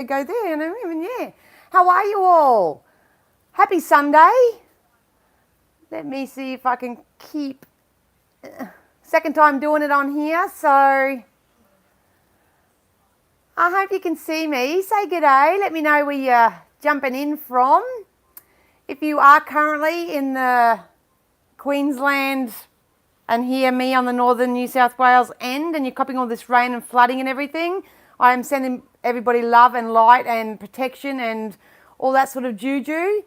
Go there, and even yeah. How are you all? Happy Sunday. Let me see if I can keep. Second time doing it on here, so I hope you can see me. Say good day. Let me know where you're jumping in from. If you are currently in the Queensland and hear me on the northern New South Wales end and you're copying all this rain and flooding and everything, I am sending everybody love and light and protection and all that sort of juju.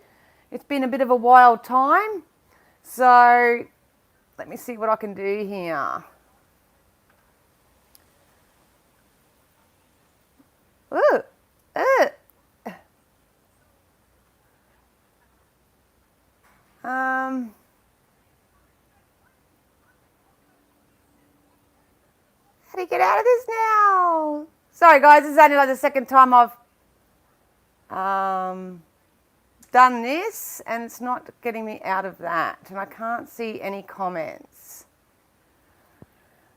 It's been a bit of a wild time. So let me see what I can do here. Ooh, ooh. How do you get out of this now? Sorry guys, this is only like the second time I've done this and it's not getting me out of that and I can't see any comments.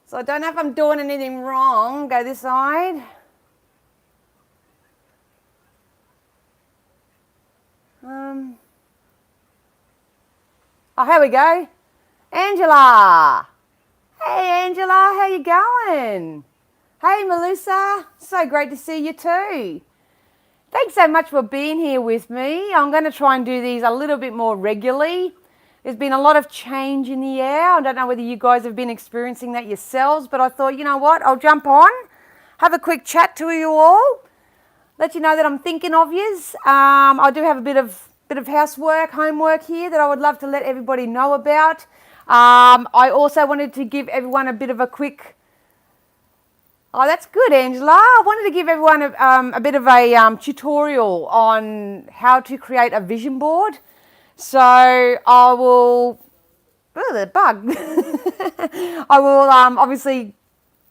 So I don't know if I'm doing anything wrong. Go this side. Oh, here we go. Angela. Hey Angela, how you going? Hey Melissa, so great to see you too. Thanks so much for being here with me. I'm going to try and do these a little bit more regularly. There's been a lot of change in the air. I don't know whether you guys have been experiencing that yourselves, but I thought, you know what, I'll jump on, have a quick chat to you all, let you know that I'm thinking of yous. I do have a bit of housework, homework here that I would love to let everybody know about. I also wanted to give everyone a bit of a quick... Oh, that's good, Angela. I wanted to give everyone a bit of a tutorial on how to create a vision board. So I will... Oh, the bug. I will obviously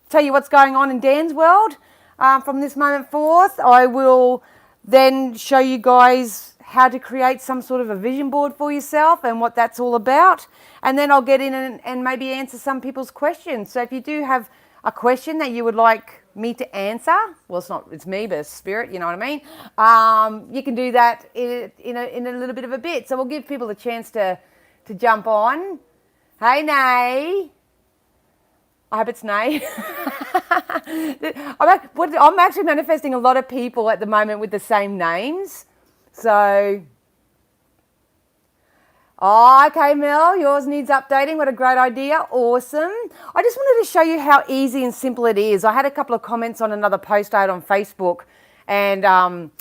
tell you what's going on in Dan's world from this moment forth. I will then show you guys how to create some sort of a vision board for yourself and what that's all about. And then I'll get in and maybe answer some people's questions. So if you do have a question that you would like me to answer, well, it's me, but it's spirit, you know what I mean? You can do that in a little bit of a bit. So we'll give people a chance to jump on. Hey, Nay. I hope it's Nay. I'm actually manifesting a lot of people at the moment with the same names. So, oh, okay, Mel, yours needs updating. What a great idea. Awesome. I just wanted to show you how easy and simple it is. I had a couple of comments on another post I had on Facebook. And,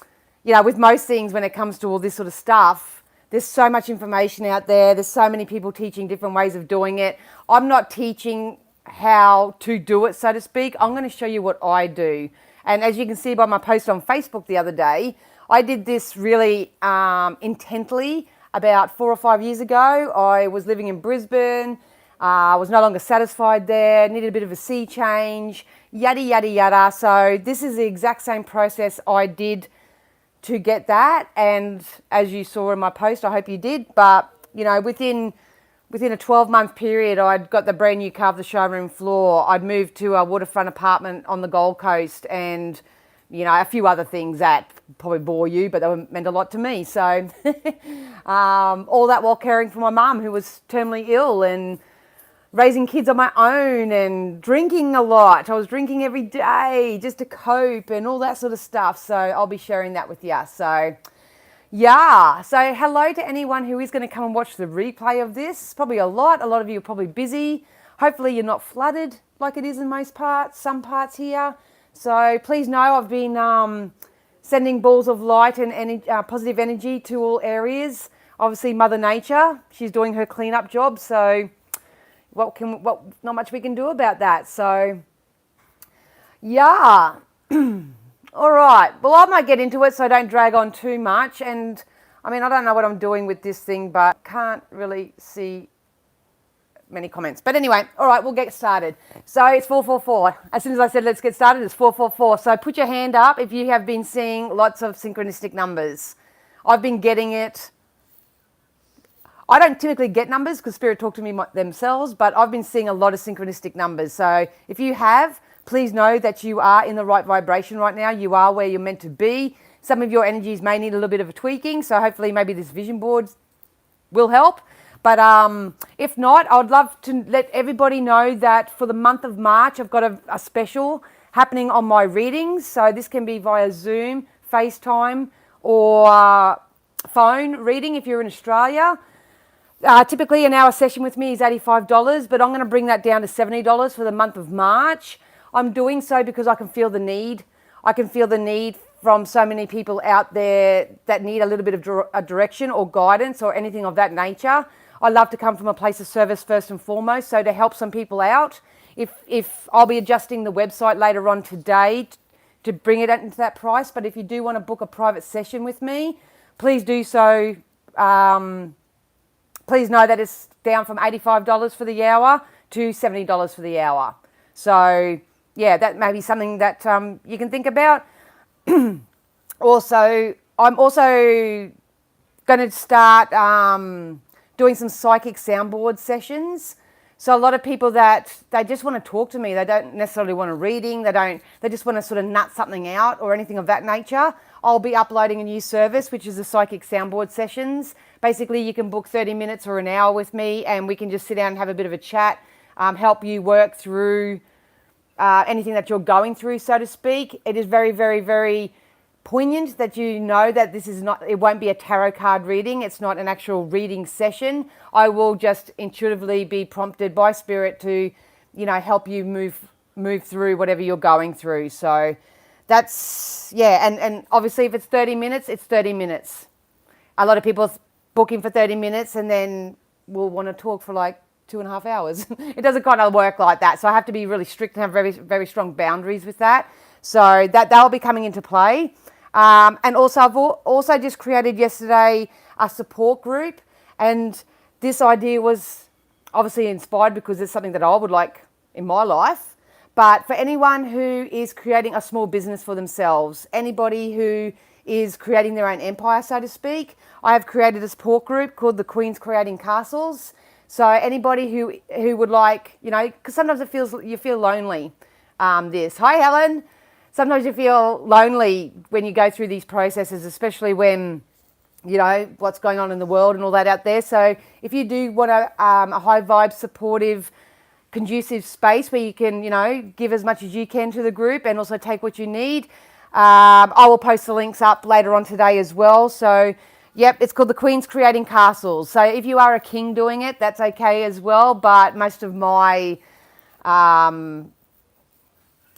with most things when it comes to all this sort of stuff, there's so much information out there. There's so many people teaching different ways of doing it. I'm not teaching how to do it, so to speak. I'm going to show you what I do. And as you can see by my post on Facebook the other day, I did this really intently about 4 or 5 years ago. I was living in Brisbane. I was no longer satisfied there, needed a bit of a sea change, yada, yada, yada. So this is the exact same process I did to get that. And as you saw in my post, I hope you did. But, within a 12-month period, I'd got the brand new carved the showroom floor. I'd moved to a waterfront apartment on the Gold Coast and, a few other things that probably bore you, but they meant a lot to me. So all that while caring for my mum, who was terminally ill, and raising kids on my own and drinking a lot. I was drinking every day just to cope and all that sort of stuff. So I'll be sharing that with you. So yeah, so hello to anyone who is going to come and watch the replay of this. Probably a lot of you are probably busy. Hopefully you're not flooded like it is in most parts, some parts here. So please know I've been sending balls of light and positive energy to all areas. Obviously Mother Nature, she's doing her cleanup job. So not much we can do about that. So yeah. All right, well, I might get into it so I don't drag on too much. And I mean, I don't know what I'm doing with this thing, but can't really see many comments. But anyway, all right, we'll get started. So it's 444. As soon as I said let's get started, it's 444. So put your hand up if you have been seeing lots of synchronistic numbers. I've been getting it. I don't typically get numbers because Spirit talk to me themselves, but I've been seeing a lot of synchronistic numbers. So if you have, Please know that you are in the right vibration right now. You are where you're meant to be. Some of your energies may need a little bit of a tweaking, so hopefully maybe this vision board will help. But if not, I would love to let everybody know that for the month of March, I've got a special happening on my readings. So this can be via Zoom, FaceTime, or phone reading if you're in Australia. Typically an hour session with me is $85, but I'm going to bring that down to $70 for the month of March. I'm doing so because I can feel the need. I can feel the need from so many people out there that need a little bit of a direction or guidance or anything of that nature. I love to come from a place of service first and foremost, so to help some people out. If I'll be adjusting the website later on today to bring it into that price, but if you do want to book a private session with me, please do so. Please know that it's down from $85 for the hour to $70 for the hour. So yeah, that may be something that you can think about. Also, I'm also going to start doing some psychic soundboard sessions. So a lot of people that they just want to talk to me. They don't necessarily want a reading. They just want to sort of nut something out or anything of that nature. I'll be uploading a new service, which is the psychic soundboard sessions. Basically, you can book 30 minutes or an hour with me, and we can just sit down and have a bit of a chat, help you work through anything that you're going through, so to speak. It is very, very, very poignant that you know that this is not, it won't be a tarot card reading. It's not an actual reading session. I will just intuitively be prompted by spirit to, help you move through whatever you're going through. So that's, yeah. And obviously if it's 30 minutes, it's 30 minutes. A lot of people booking for 30 minutes and then will want to talk for like 2.5 hours. It doesn't kind of work like that. So I have to be really strict and have very, very strong boundaries with that. So that'll be coming into play. And also, I've also just created yesterday a support group. And this idea was obviously inspired because it's something that I would like in my life. But for anyone who is creating a small business for themselves, anybody who is creating their own empire, so to speak, I have created a support group called the Queens Creating Castles. So anybody who would like, because sometimes you feel lonely. Hi, Helen. Sometimes you feel lonely when you go through these processes, especially when, what's going on in the world and all that out there. So if you do want a high vibe, supportive, conducive space where you can, give as much as you can to the group and also take what you need, I will post the links up later on today as well. So, yep, it's called the Queens Creating Castles. So if you are a king doing it, that's okay as well. But most of my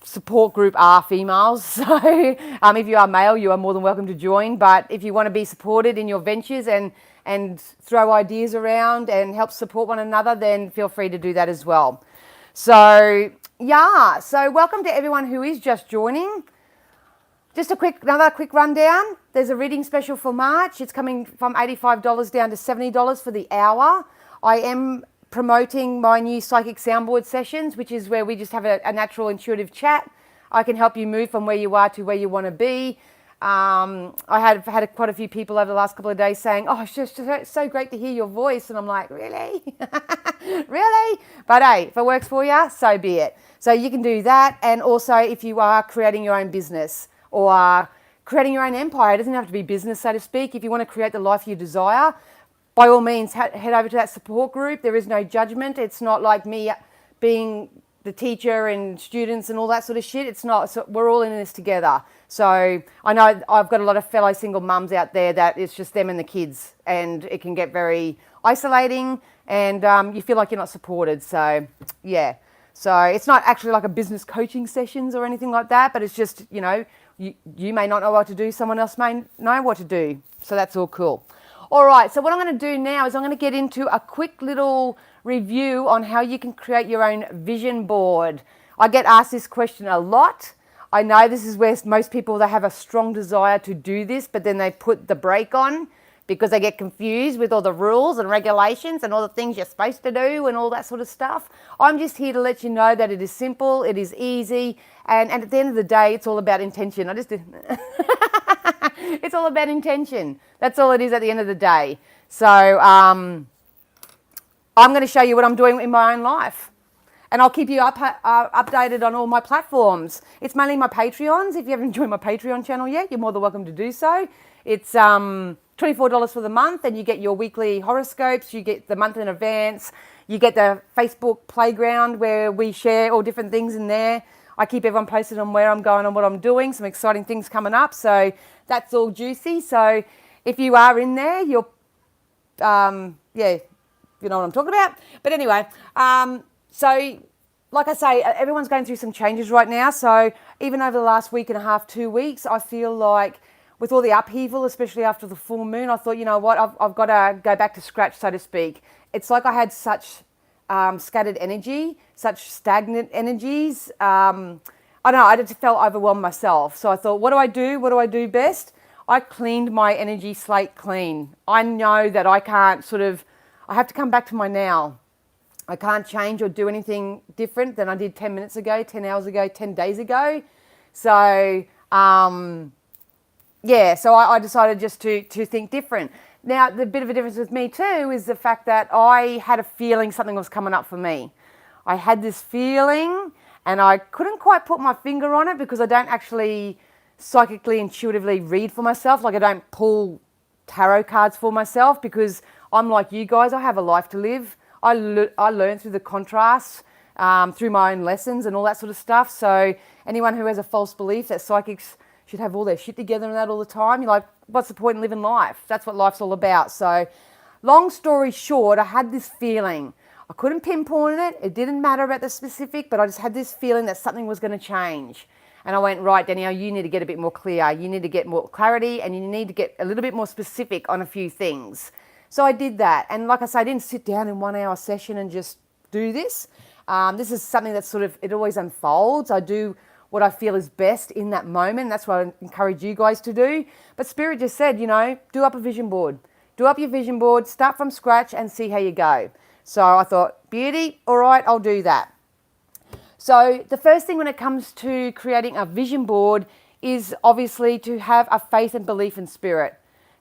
support group are females. So if you are male, you are more than welcome to join. But if you want to be supported in your ventures and throw ideas around and help support one another, then feel free to do that as well. So, yeah. So welcome to everyone who is just joining. Just another quick rundown. There's a reading special for March. It's coming from $85 down to $70 for the hour. I am promoting my new psychic soundboard sessions, which is where we just have a natural intuitive chat. I can help you move from where you are to where you want to be. I have had quite a few people over the last couple of days saying, oh, it's just so great to hear your voice. And I'm like, really? Really? But hey, if it works for you, so be it. So you can do that. And also if you are creating your own business, or creating your own empire. It doesn't have to be business, so to speak. If you want to create the life you desire, by all means, head over to that support group. There is no judgment. It's not like me being the teacher and students and all that sort of shit. It's not. So we're all in this together. So I know I've got a lot of fellow single mums out there that it's just them and the kids, and it can get very isolating, and you feel like you're not supported. So, yeah. So it's not actually like a business coaching sessions or anything like that, but it's just, you may not know what to do, someone else may know what to do. So that's all cool. All right, so what I'm going to do now is I'm going to get into a quick little review on how you can create your own vision board. I get asked this question a lot. I know this is where most people, they have a strong desire to do this, but then they put the brake on because they get confused with all the rules and regulations and all the things you're supposed to do and all that sort of stuff. I'm just here to let you know that it is simple, it is easy, and at the end of the day, it's all about intention. It's all about intention. That's all it is at the end of the day. So I'm going to show you what I'm doing in my own life. And I'll keep you updated on all my platforms. It's mainly my Patreons. If you haven't joined my Patreon channel yet, you're more than welcome to do so. It's $24 for the month, and you get your weekly horoscopes, you get the month in advance, you get the Facebook playground where we share all different things in there. I keep everyone posted on where I'm going and what I'm doing, some exciting things coming up, so that's all juicy. So if you are in there, you're, you know what I'm talking about. But anyway, so like I say, everyone's going through some changes right now. So even over the last week and a half, 2 weeks, I feel like with all the upheaval, especially after the full moon, I thought, you know what, I've got to go back to scratch, so to speak. It's like I had such scattered energy, such stagnant energies. I don't know, I just felt overwhelmed myself. So I thought, what do I do? What do I do best? I cleaned my energy slate clean. I know that I can't I have to come back to my now. I can't change or do anything different than I did 10 minutes ago, 10 hours ago, 10 days ago. So, so I decided just to think different. Now, the bit of a difference with me too is the fact that I had a feeling something was coming up for me. I had this feeling and I couldn't quite put my finger on it because I don't actually psychically, intuitively read for myself. Like I don't pull tarot cards for myself because I'm like you guys, I have a life to live. I learn through the contrasts, through my own lessons and all that sort of stuff. So anyone who has a false belief that psychics should have all their shit together and that all the time, you're like, what's the point in living life? That's what life's all about. So long story short, I had this feeling. I couldn't pinpoint it. It didn't matter about the specific, but I just had this feeling that something was going to change. And I went, right, Danielle, you need to get a bit more clear. You need to get more clarity and you need to get a little bit more specific on a few things. So I did that. And like I say, I didn't sit down in 1 hour session and just do this. This is something that it always unfolds. I do what I feel is best in that moment. That's what I encourage you guys to do. But Spirit just said, do up a vision board. Do up your vision board, start from scratch and see how you go. So I thought, beauty, all right, I'll do that. So the first thing when it comes to creating a vision board is obviously to have a faith and belief in spirit,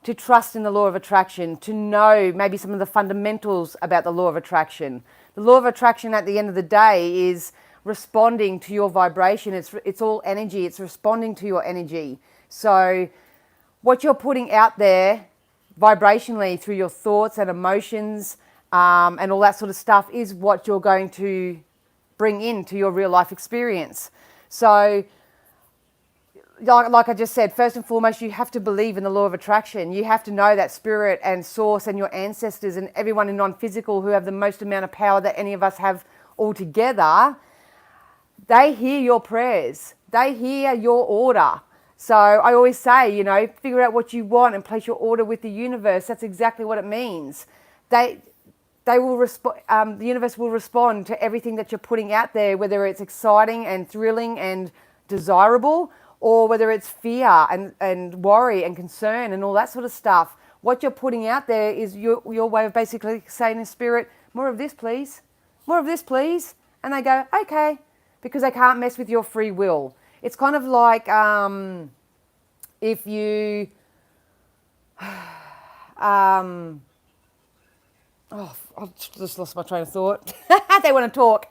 to trust in the law of attraction, to know maybe some of the fundamentals about the law of attraction. The law of attraction at the end of the day is responding to your vibration. It's all energy. It's responding to your energy. So what you're putting out there vibrationally through your thoughts and emotions and all that sort of stuff is what you're going to bring into your real life experience. So like I just said, first and foremost, you have to believe in the law of attraction. You have to know that spirit and source and your ancestors and everyone in non-physical who have the most amount of power that any of us have altogether, they hear your prayers. They hear your order. So I always say, figure out what you want and place your order with the universe. That's exactly what it means. They will respond. The universe will respond to everything that you're putting out there, whether it's exciting and thrilling and desirable, or whether it's fear and worry and concern and all that sort of stuff. What you're putting out there is your way of basically saying to spirit, more of this, please. More of this, please. And they go, okay, because they can't mess with your free will. It's kind of like if you... I've just lost my train of thought. They want to talk.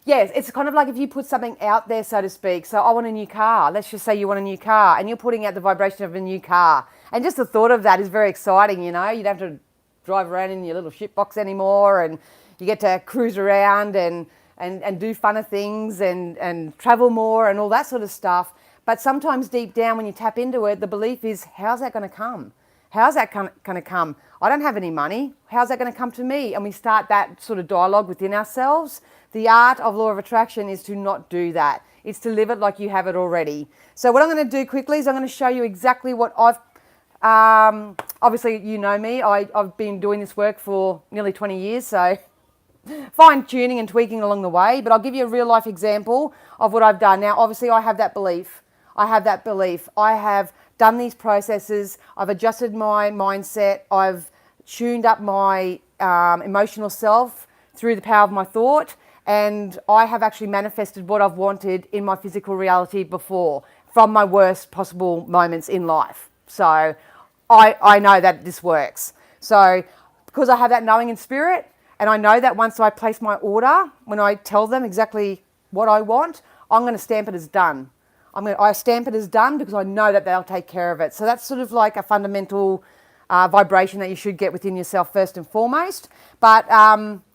Yes, it's kind of like if you put something out there, so to speak. So I want a new car. Let's just say you want a new car and you're putting out the vibration of a new car. And just the thought of that is very exciting, You don't have to drive around in your little shit box anymore and you get to cruise around and do funner things and travel more and all that sort of stuff. But sometimes deep down when you tap into it, the belief is, how's that going to come? How's that going to come? I don't have any money. How's that going to come to me? And we start that sort of dialogue within ourselves. The art of law of attraction is to not do that. It's to live it like you have it already. So what I'm going to do quickly is I'm going to show you exactly what I've... obviously, you know me. I've been doing this work for nearly 20 years, so fine-tuning and tweaking along the way. But I'll give you a real-life example of what I've done. Now, obviously, I have that belief. I have done these processes. I've adjusted my mindset. I've tuned up my emotional self through the power of my thought. And I have actually manifested what I've wanted in my physical reality before from my worst possible moments in life. So I know that this works. So because I have that knowing in spirit And I know that once I place my order, when I tell them exactly what I want, I'm going to stamp it as done. I stamp it as done because I know that they'll take care of it. So that's sort of like a fundamental vibration that you should get within yourself first and foremost. But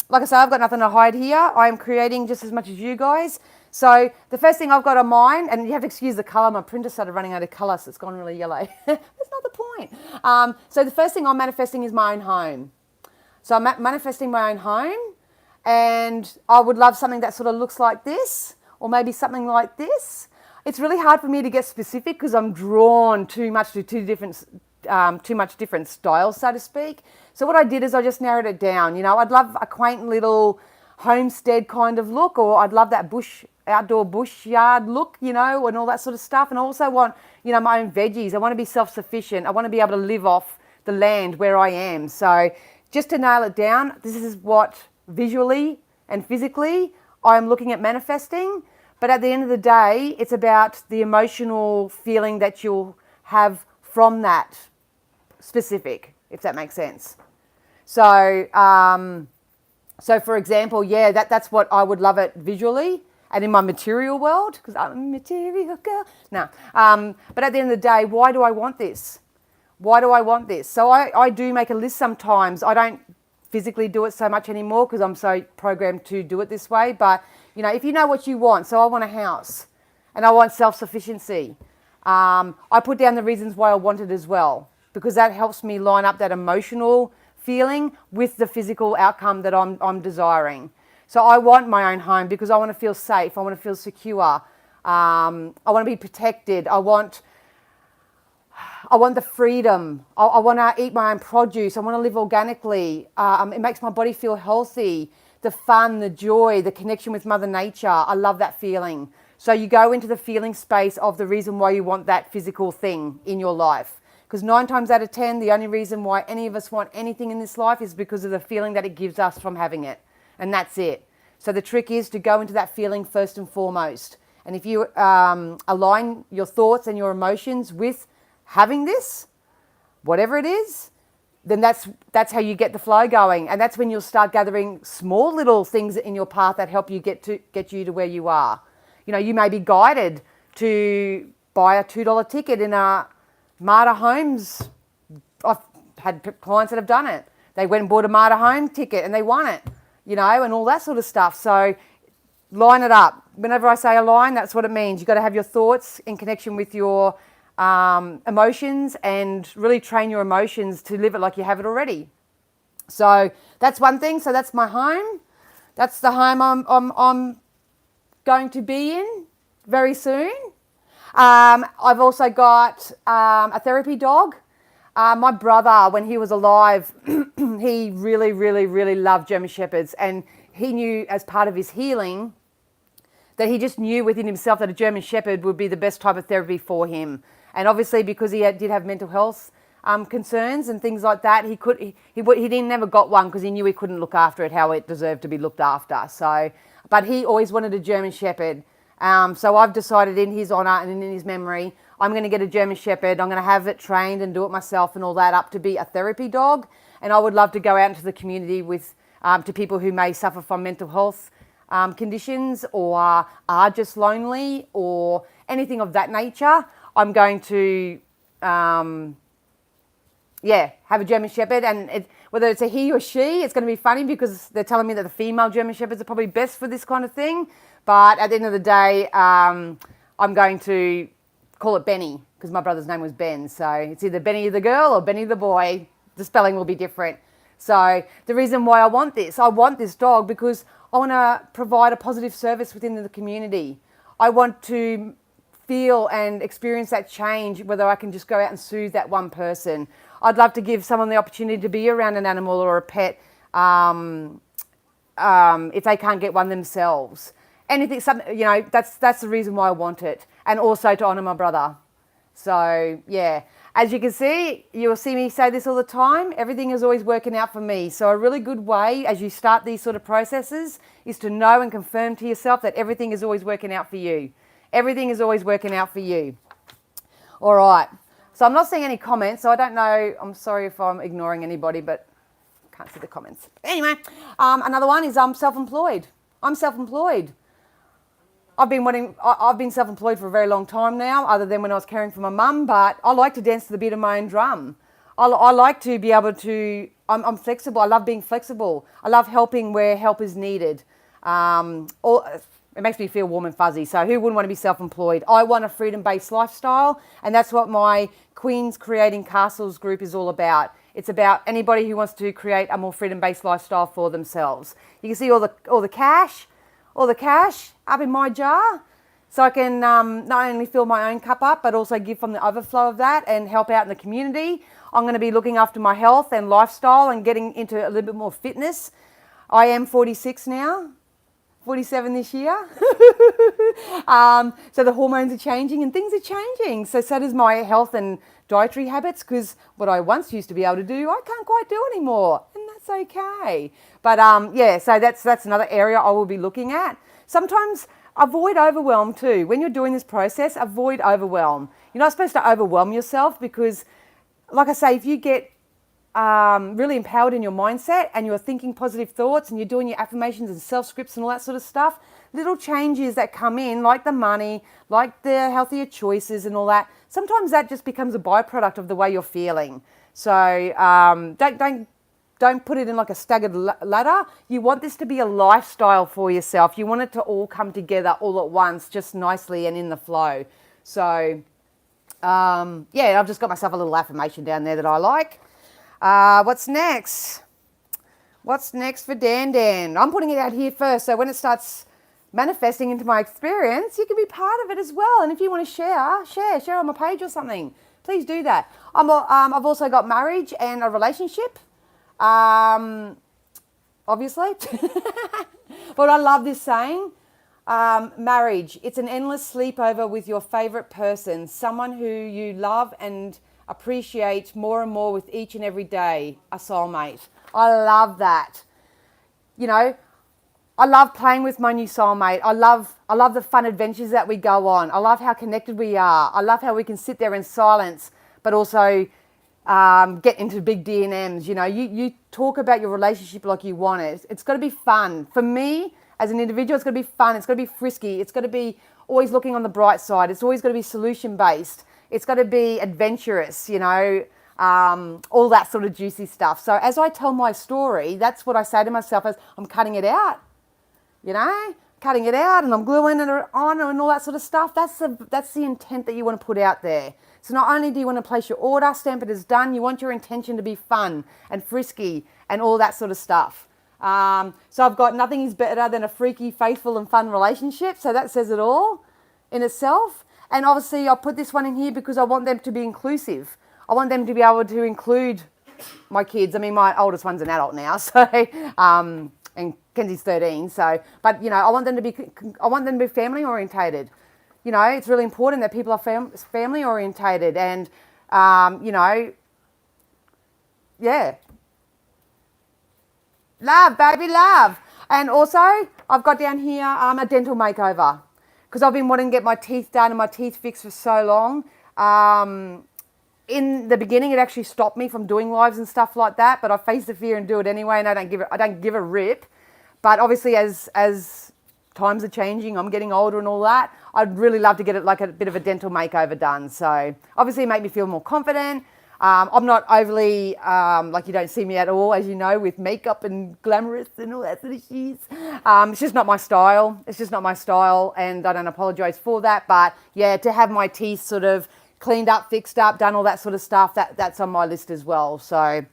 like I say, I've got nothing to hide here. I am creating just as much as you guys. So the first thing I've got on mine, and you have to excuse the colour, my printer started running out of colour, so it's gone really yellow. That's not the point. So the first thing I'm manifesting is my own home. So I'm manifesting my own home, and I would love something that sort of looks like this, or maybe something like this. It's really hard for me to get specific because I'm drawn too much to too much different styles, so to speak. So what I did is I just narrowed it down. You know, I'd love a quaint little homestead kind of look, or I'd love that outdoor bush yard look, you know, and all that sort of stuff. And I also want, you know, my own veggies. I want to be self-sufficient. I want to be able to live off the land where I am. So just to nail it down, this is what visually and physically I'm looking at manifesting. But at the end of the day, it's about the emotional feeling that you'll have from that specific, if that makes sense. So, so for example, yeah, that's what I would love it visually and in my material world, because I'm a material girl. No, but at the end of the day, why do I want this? Why do I want this? So I do make a list sometimes. I don't physically do it so much anymore because I'm so programmed to do it this way. But, you know, if you know what you want, so I want a house and I want self-sufficiency. I put down the reasons why I want it as well, because that helps me line up that emotional feeling with the physical outcome that I'm desiring. So I want my own home because I want to feel safe. I want to feel secure. I want to be protected. I want the freedom. I want to eat my own produce. I want to live organically. It makes my body feel healthy. The fun, the joy, the connection with Mother Nature. I love that feeling. So you go into the feeling space of the reason why you want that physical thing in your life. Because 9 times out of 10, the only reason why any of us want anything in this life is because of the feeling that it gives us from having it. And that's it. So the trick is to go into that feeling first and foremost. And if you align your thoughts and your emotions with having this, whatever it is, then that's how you get the flow going. And that's when you'll start gathering small little things in your path that help you get you to where you are. You know, you may be guided to buy a $2 ticket in a Marta Homes. I've had clients that have done it. They went and bought a Marta Home ticket and they won it, you know, and all that sort of stuff. So line it up. Whenever I say align, that's what it means. You've got to have your thoughts in connection with your emotions and really train your emotions to live it like you have it already. So that's one thing. So that's my home. That's the home I'm going to be in very soon. I've also got a therapy dog. My brother, when he was alive, he really, really, really loved German Shepherds, and he knew as part of his healing that he just knew within himself that a German Shepherd would be the best type of therapy for him. And obviously, because he did have mental health concerns and things like that, he never got one because he knew he couldn't look after it how it deserved to be looked after. So, but he always wanted a German Shepherd. So I've decided in his honour and in his memory, I'm going to get a German Shepherd. I'm going to have it trained and do it myself and all that up to be a therapy dog. And I would love to go out into the community with to people who may suffer from mental health conditions or are just lonely or anything of that nature. I'm going to, have a German Shepherd, and whether it's a he or she, it's going to be funny because they're telling me that the female German Shepherds are probably best for this kind of thing. But at the end of the day, I'm going to call it Benny because my brother's name was Ben. So it's either Benny the girl or Benny the boy. The spelling will be different. So the reason why I want this dog because I want to provide a positive service within the community. I want to feel and experience that change, whether I can just go out and soothe that one person. I'd love to give someone the opportunity to be around an animal or a pet if they can't get one themselves. Anything, that's the reason why I want it. And also to honour my brother. So, yeah. As you can see, you'll see me say this all the time, everything is always working out for me. So a really good way as you start these sort of processes is to know and confirm to yourself that everything is always working out for you. Everything is always working out for you. All right. So I'm not seeing any comments, so I don't know. I'm sorry if I'm ignoring anybody, but can't see the comments. Anyway, another one is I'm self-employed. I'm self-employed. I've been self-employed for a very long time now, other than when I was caring for my mum, but I like to dance to the beat of my own drum. I like to be able to, I'm flexible. I love being flexible. I love helping where help is needed. It makes me feel warm and fuzzy. So who wouldn't want to be self-employed? I want a freedom-based lifestyle, and that's what my Queens Creating Castles group is all about. It's about anybody who wants to create a more freedom-based lifestyle for themselves. You can see all the cash up in my jar, so I can not only fill my own cup up, but also give from the overflow of that and help out in the community. I'm going to be looking after my health and lifestyle and getting into a little bit more fitness. I am 46 now. 47 this year. So the hormones are changing and things are changing. So does my health and dietary habits, because what I once used to be able to do, I can't quite do anymore. And that's okay. But so that's another area I will be looking at. Sometimes avoid overwhelm too. When you're doing this process, avoid overwhelm. You're not supposed to overwhelm yourself because, like I say, if you get really empowered in your mindset and you're thinking positive thoughts and you're doing your affirmations and self-scripts and all that sort of stuff, little changes that come in, like the money, like the healthier choices and all that, sometimes that just becomes a byproduct of the way you're feeling. So don't put it in like a staggered ladder. You want this to be a lifestyle for yourself. You want it to all come together all at once, just nicely and in the flow. So I've just got myself a little affirmation down there that I like. What's next? What's next for Dan Dan? I'm putting it out here first, so when it starts manifesting into my experience, you can be part of it as well. And if you want to share on my page or something, please do that. I've also got marriage and a relationship, obviously. But I love this saying, marriage, it's an endless sleepover with your favorite person, someone who you love and appreciate more and more with each and every day, a soulmate. I love that. You know, I love playing with my new soulmate. I love the fun adventures that we go on. I love how connected we are. I love how we can sit there in silence, but also get into big D&Ms. You know, you talk about your relationship like you want it. It's got to be fun. For me, as an individual, it's got to be fun. It's got to be frisky. It's got to be always looking on the bright side. It's always got to be solution-based. It's got to be adventurous, you know, all that sort of juicy stuff. So as I tell my story, that's what I say to myself as I'm cutting it out, you know, cutting it out and I'm gluing it on and all that sort of stuff. That's the intent that you want to put out there. So not only do you want to place your order, stamp it as done, you want your intention to be fun and frisky and all that sort of stuff. So I've got nothing is better than a freaky, faithful and fun relationship. So that says it all in itself. And obviously I put this one in here because I want them to be inclusive. I want them to be able to include my kids. I mean, my oldest one's an adult now, so and Kenzie's 13. So, but you know, I want them to be family orientated. You know, it's really important that people are family orientated, and you know, yeah, love, baby, love. And also, I've got down here a dental makeover. Because I've been wanting to get my teeth done and my teeth fixed for so long. In the beginning, it actually stopped me from doing lives and stuff like that. But I faced the fear and do it anyway, and I don't give a rip. But obviously, as times are changing, I'm getting older and all that, I'd really love to get it like a bit of a dental makeover done. So obviously, it made me feel more confident. I'm not overly, like you don't see me at all, as you know, with makeup and glamorous and all that sort of shit. It's just not my style. It's just not my style, and I don't apologise for that. But yeah, to have my teeth sort of cleaned up, fixed up, done all that sort of stuff, that's on my list as well. So,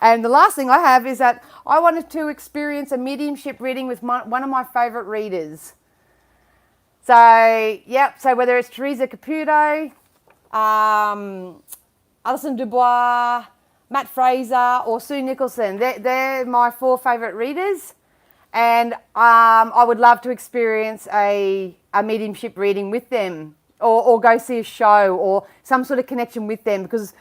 and the last thing I have is that I wanted to experience a mediumship reading with one of my favourite readers. So, yep, so whether it's Teresa Caputo, Alison Dubois, Matt Fraser or Sue Nicholson. They're my 4 favourite readers, and I would love to experience a mediumship reading with them, or go see a show or some sort of connection with them, because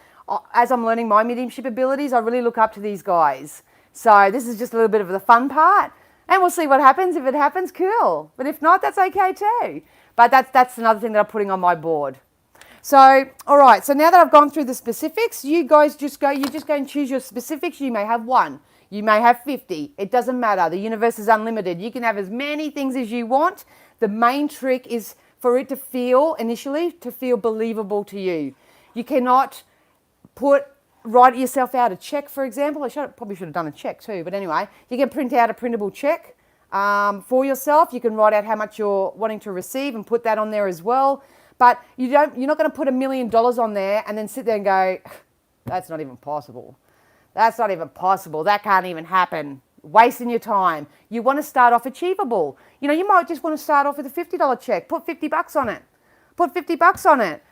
as I'm learning my mediumship abilities, I really look up to these guys. So this is just a little bit of the fun part, and we'll see what happens. If it happens, cool. But if not, that's okay too. But that's another thing that I'm putting on my board. So, all right. So now that I've gone through the specifics, you guys just go and choose your specifics. You may have 1. You may have 50. It doesn't matter. The universe is unlimited. You can have as many things as you want. The main trick is for it to feel, initially, to feel believable to you. You cannot write yourself out a check, for example. Probably should have done a check too, but anyway, you can print out a printable check for yourself. You can write out how much you're wanting to receive and put that on there as well. But you're not going to put $1 million on there and then sit there and go, that's not even possible. That's not even possible. That can't even happen. Wasting your time. You want to start off achievable. You might just want to start off with a $50 check. Put $50 on it. Put $50 on it.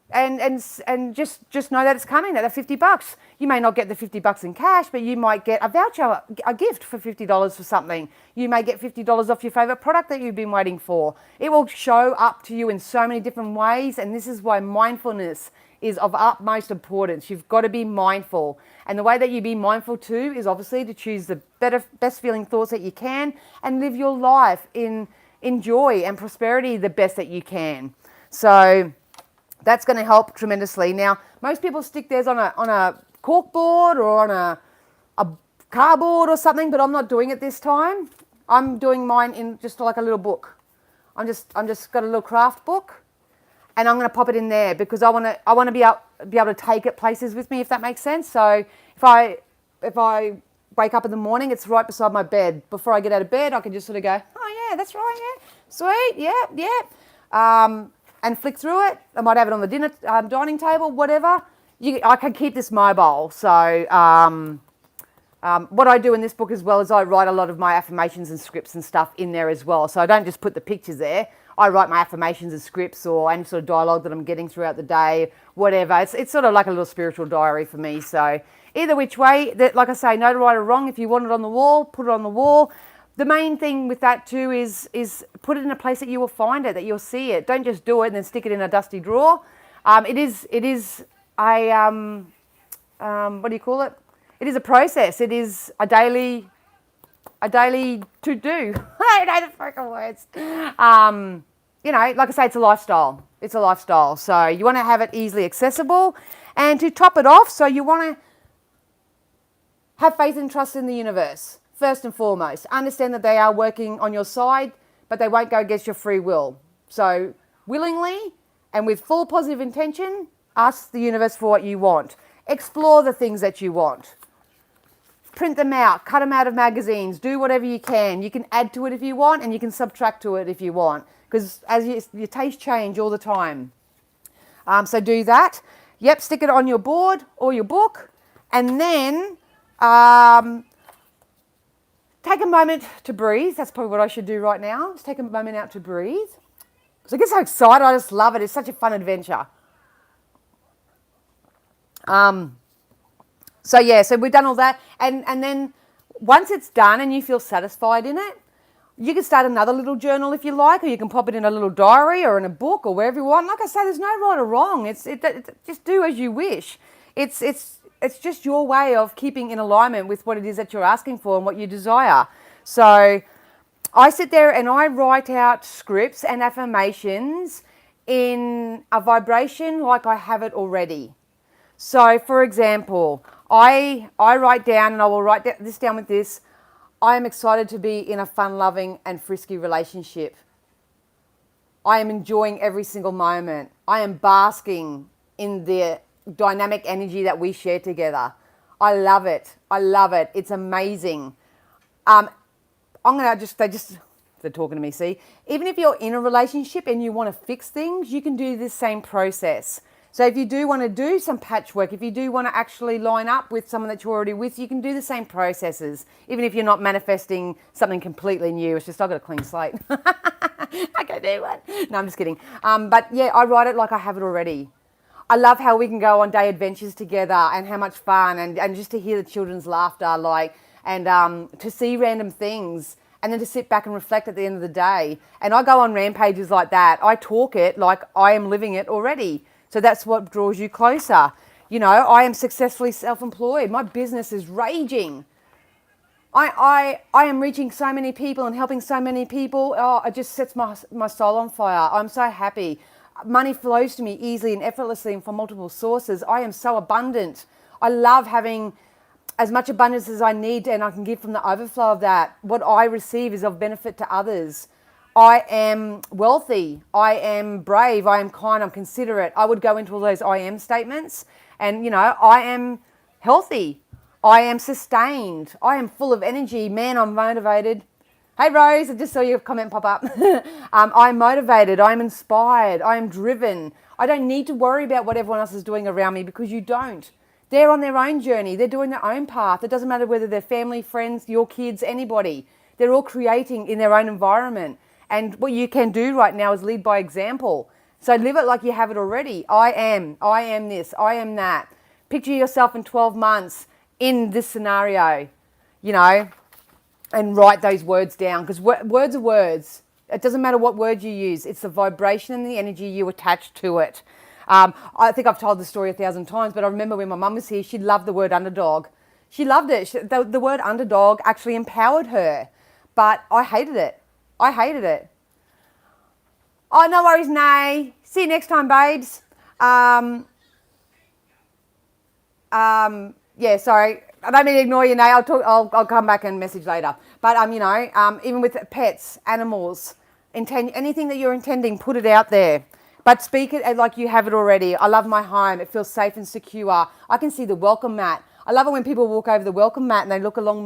And just know that it's coming at the $50. You may not get the $50 in cash, but you might get a voucher, a gift for $50 for something. You may get $50 off your favorite product that you've been waiting for. It will show up to you in so many different ways, and this is why mindfulness is of utmost importance. You've got to be mindful. And the way that you be mindful too is obviously to choose the best feeling thoughts that you can and live your life in joy and prosperity the best that you can. So that's going to help tremendously. Now, most people stick theirs on a cork board or on a cardboard or something, but I'm not doing it this time. I'm doing mine in just like a little book. I'm just got a little craft book, and I'm going to pop it in there because I want to be able to take it places with me, if that makes sense. So if I wake up in the morning, it's right beside my bed. Before I get out of bed, I can just sort of go, oh yeah, that's right, yeah, sweet, yeah. And flick through it. I might have it on the dining table, whatever. I can keep this mobile. So what I do in this book as well is I write a lot of my affirmations and scripts and stuff in there as well. So I don't just put the pictures there. I write my affirmations and scripts or any sort of dialogue that I'm getting throughout the day, whatever. It's sort of like a little spiritual diary for me. So either which way, like I say, no right or wrong. If you want it on the wall, put it on the wall. The main thing with that too is put it in a place that you will find it, that you'll see it. Don't just do it and then stick it in a dusty drawer. It is a what do you call it? It is a process. It is a daily to do. I don't know the freaking words. Like I say, it's a lifestyle. It's a lifestyle. So you want to have it easily accessible, and to top it off, so you want to have faith and trust in the universe. First and foremost, understand that they are working on your side, but they won't go against your free will. So willingly and with full positive intention, ask the universe for what you want. Explore the things that you want. Print them out, cut them out of magazines, do whatever you can. You can add to it if you want, and you can subtract to it if you want, because as your tastes change all the time. So do that. Yep, stick it on your board or your book, and then take a moment to breathe. That's probably what I should do right now. Just take a moment out to breathe. Because I get so excited. I just love it. It's such a fun adventure. So we've done all that. And then once it's done and you feel satisfied in it, you can start another little journal if you like, or you can pop it in a little diary or in a book or wherever you want. Like I say, there's no right or wrong. Just do as you wish. It's just your way of keeping in alignment with what it is that you're asking for and what you desire. So I sit there and I write out scripts and affirmations in a vibration like I have it already. So for example, I write down, and I will write this down with this: I am excited to be in a fun-loving and frisky relationship. I am enjoying every single moment. I am basking in the dynamic energy that we share together. I love it. I love it. It's amazing. They're talking to me, see? Even if you're in a relationship and you want to fix things, you can do this same process. So if you do want to do some patchwork, if you do want to actually line up with someone that you're already with, you can do the same processes, even if you're not manifesting something completely new. It's just, I've got a clean slate. I can do one. No, I'm just kidding. But yeah, I write it like I have it already. I love how we can go on day adventures together and how much fun, and just to hear the children's laughter, and to see random things, and then to sit back and reflect at the end of the day. And I go on rampages like that. I talk it like I am living it already. So that's what draws you closer. I am successfully self-employed. My business is raging. I am reaching so many people and helping so many people. Oh, it just sets my soul on fire. I'm so happy. Money flows to me easily and effortlessly and from multiple sources. I am so abundant. I love having as much abundance as I need, and I can give from the overflow of that. What I receive is of benefit to others. I am wealthy. I am brave. I am kind. I'm considerate. I would go into all those I am statements. And, you know, I am healthy. I am sustained. I am full of energy. Man, I'm motivated. Hey, Rose, I just saw your comment pop up. I'm motivated. I'm inspired. I am driven. I don't need to worry about what everyone else is doing around me, because you don't. They're on their own journey. They're doing their own path. It doesn't matter whether they're family, friends, your kids, anybody. They're all creating in their own environment. And what you can do right now is lead by example. So live it like you have it already. I am this, I am that. Picture yourself in 12 months in this scenario, you know, and write those words down, because words are words. It doesn't matter what word you use. It's the vibration and the energy you attach to it. I think I've told the story 1,000 times, but I remember when my mum was here, she loved the word underdog. She loved it. The word underdog actually empowered her, but I hated it. I hated it. Oh, no worries, Nay. See you next time, babes. Yeah, sorry. I don't mean to ignore you, Nay. I'll come back and message later. But you know, even with pets, animals, anything that you're intending, put it out there. But speak it like you have it already. I love my home. It feels safe and secure. I can see the welcome mat. I love it when people walk over the welcome mat and they look along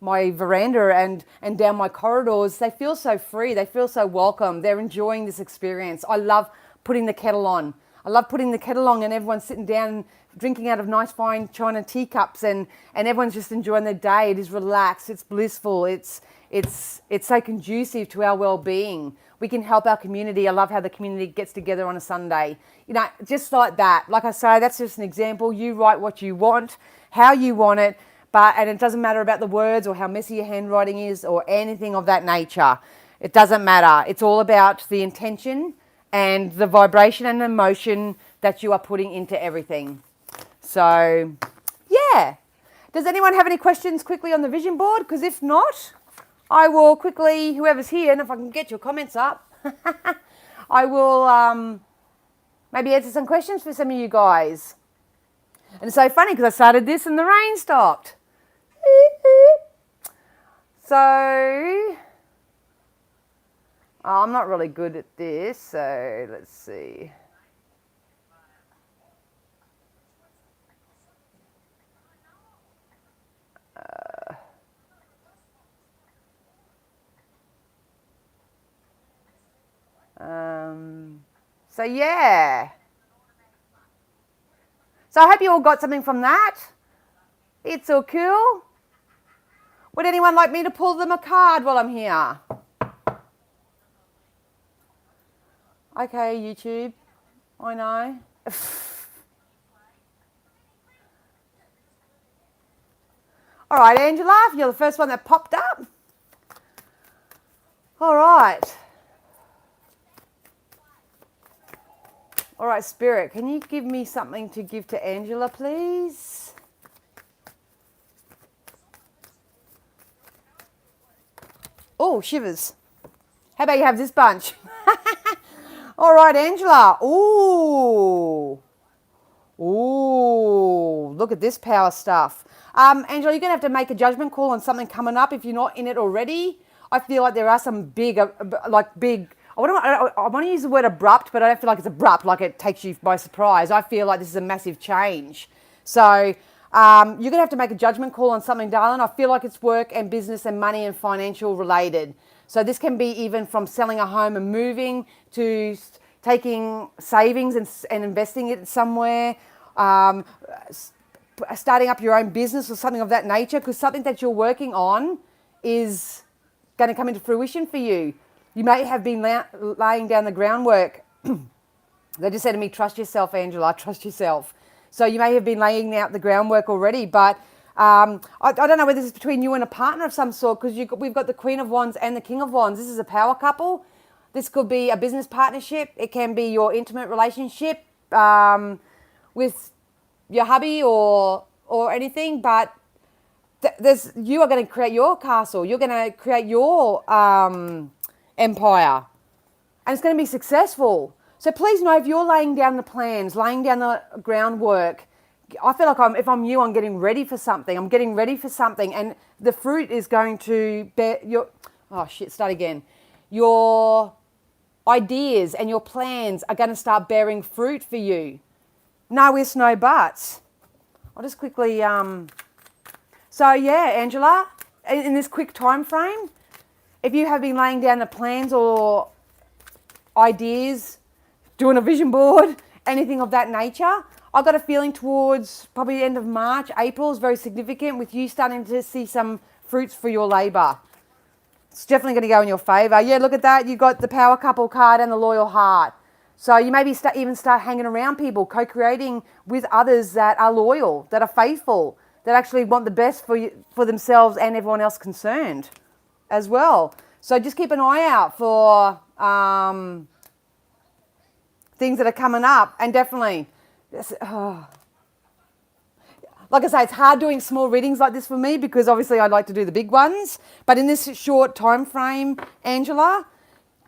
my veranda and down my corridors. They feel so free. They feel so welcome. They're enjoying this experience. I love putting the kettle on. I love putting the kettle on and everyone's sitting down drinking out of nice fine china teacups and everyone's just enjoying their day. It is relaxed. It's blissful. It's so conducive to our well-being. We can help our community. I love how the community gets together on a Sunday. You know, just like that. Like I say, that's just an example. You write what you want, how you want it, and it doesn't matter about the words or how messy your handwriting is or anything of that nature. It doesn't matter. It's all about the intention and the vibration and emotion that you are putting into everything. So, yeah. Does anyone have any questions quickly on the vision board? Because if not, I will quickly, whoever's here, and if I can get your comments up, I will maybe answer some questions for some of you guys. And it's so funny because I started this and the rain stopped. So, I'm not really good at this, so let's see. So yeah. So I hope you all got something from that. It's so cool. Would anyone like me to pull them a card while I'm here? Okay, YouTube. I know. All right, Angela, you're the first one that popped up. All right. All right, Spirit, can you give me something to give to Angela, please? Oh, shivers. How about you have this bunch? All right, Angela. Ooh. Ooh, look at this power stuff. Angela, you're going to have to make a judgment call on something coming up if you're not in it already. I feel like there are some big, I want to use the word abrupt, but I don't feel like it's abrupt, like it takes you by surprise. I feel like this is a massive change. So you're going to have to make a judgment call on something, darling. I feel like it's work and business and money and financial related. So this can be even from selling a home and moving to taking savings and investing it somewhere, starting up your own business or something of that nature, because something that you're working on is going to come into fruition for you. You may have been laying down the groundwork. They just said to me, trust yourself, Angela, trust yourself. So you may have been laying out the groundwork already, but I don't know whether this is between you and a partner of some sort, because we've got the Queen of Wands and the King of Wands. This is a power couple. This could be a business partnership. It can be your intimate relationship with your hubby or anything, but You are going to create your castle. You're going to create your empire, and it's going to be successful. So please know, if you're laying down the plans, laying down the groundwork, I feel like if I'm you, I'm getting ready for something. I'm getting ready for something, and the fruit is going to bear your. Oh shit! Start again. Your ideas and your plans are going to start bearing fruit for you. No ifs, no buts. I'll just quickly. So yeah, Angela, in this quick time frame, if you have been laying down the plans or ideas, doing a vision board, anything of that nature, I've got a feeling towards probably the end of March, April is very significant with you starting to see some fruits for your labour. It's definitely going to go in your favour. Yeah, look at that. You've got the power couple card and the loyal heart. So you maybe even start hanging around people, co-creating with others that are loyal, that are faithful, that actually want the best for themselves and everyone else concerned as well. So just keep an eye out for things that are coming up, and definitely, like I say, it's hard doing small readings like this for me because obviously I'd like to do the big ones. But in this short time frame, Angela,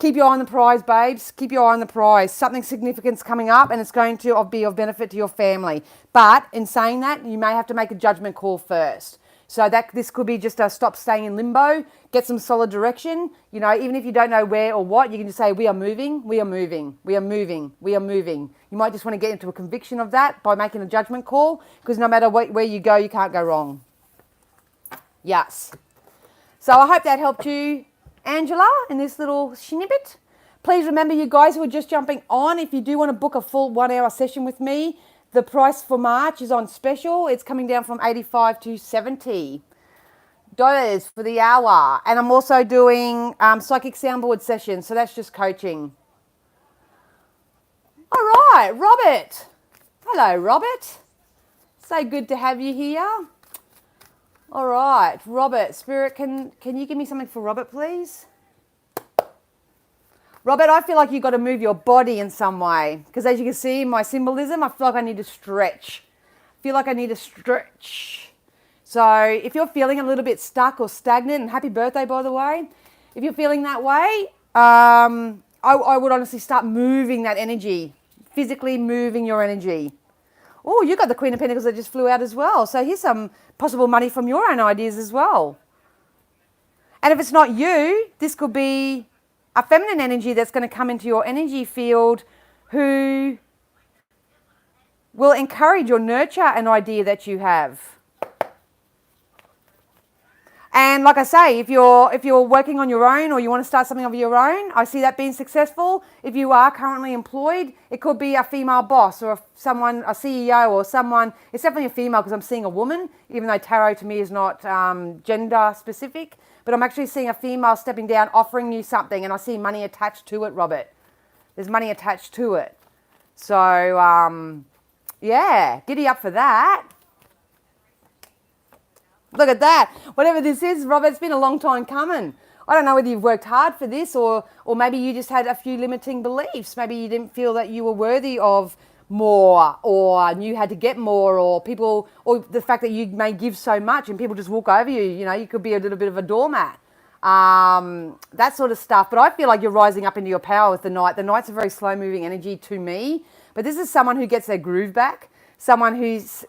keep your eye on the prize, babes. Keep your eye on the prize. Something significant's coming up, and it's going to be of benefit to your family. But in saying that, you may have to make a judgment call first. So that this could be just a stop staying in limbo, get some solid direction. You know, even if you don't know where or what, you can just say, we are moving, we are moving, we are moving, we are moving. You might just want to get into a conviction of that by making a judgment call, because no matter where you go, you can't go wrong. Yes. So I hope that helped you, Angela, in this little snippet. Please remember, you guys who are just jumping on, if you do want to book a full 1 hour session with me, the price for March is on special. It's coming down from $85 to $70 for the hour. And I'm also doing psychic soundboard sessions, so that's just coaching. All right, Robert. Hello, Robert. So good to have you here. All right, Robert, Spirit, can you give me something for Robert, please? Robert, I feel like you've got to move your body in some way, because as you can see in my symbolism, I feel like I need to stretch. So if you're feeling a little bit stuck or stagnant, and happy birthday, by the way, if you're feeling that way, I would honestly start moving that energy, physically moving your energy. Oh, you got the Queen of Pentacles that just flew out as well. So here's some possible money from your own ideas as well. And if it's not you, this could be a feminine energy that's going to come into your energy field who will encourage or nurture an idea that you have. And like I say, if you're working on your own or you want to start something of your own, I see that being successful. If you are currently employed, it could be a female boss or a CEO or someone. It's definitely a female because I'm seeing a woman, even though tarot to me is not gender specific. But I'm actually seeing a female stepping down, offering you something, and I see money attached to it, Robert. There's money attached to it. So, yeah, giddy up for that. Look at that. Whatever this is, Robert, it's been a long time coming. I don't know whether you've worked hard for this or maybe you just had a few limiting beliefs. Maybe you didn't feel that you were worthy of more, or you had to get more, or the fact that you may give so much and people just walk over you. You know, you could be a little bit of a doormat. That sort of stuff. But I feel like you're rising up into your power with the Knight. The Knight's a very slow-moving energy to me. But this is someone who gets their groove back. Someone who is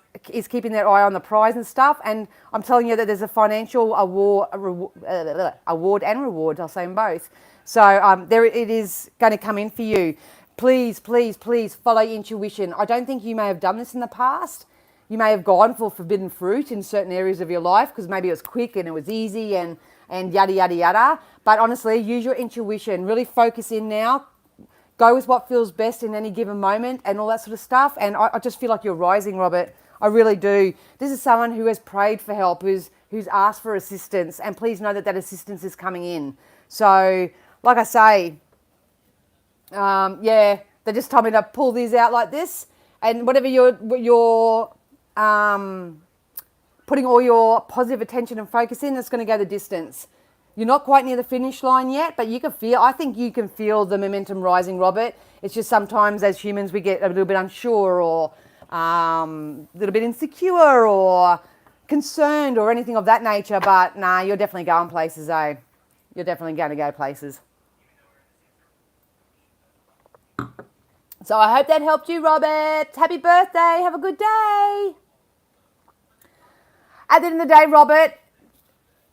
keeping their eye on the prize and stuff. And I'm telling you that there's a financial award and reward, I'll say them both. So there it is going to come in for you. Please, please, please follow your intuition. I don't think you may have done this in the past. You may have gone for forbidden fruit in certain areas of your life because maybe it was quick and it was easy and yada, yada, yada. But honestly, use your intuition. Really focus in now. Go with what feels best in any given moment and all that sort of stuff. And I just feel like you're rising, Robert. I really do. This is someone who has prayed for help, who's asked for assistance. And please know that assistance is coming in. So, like I say, yeah, they just told me to pull these out like this. And whatever you're putting all your positive attention and focus in, it's going to go the distance. You're not quite near the finish line yet, but I think you can feel the momentum rising, Robert. It's just sometimes as humans we get a little bit unsure or a little bit insecure or concerned or anything of that nature, but nah, you're definitely going places, eh? You're definitely going to go places. So I hope that helped you, Robert. Happy birthday. Have a good day. At the end of the day, Robert,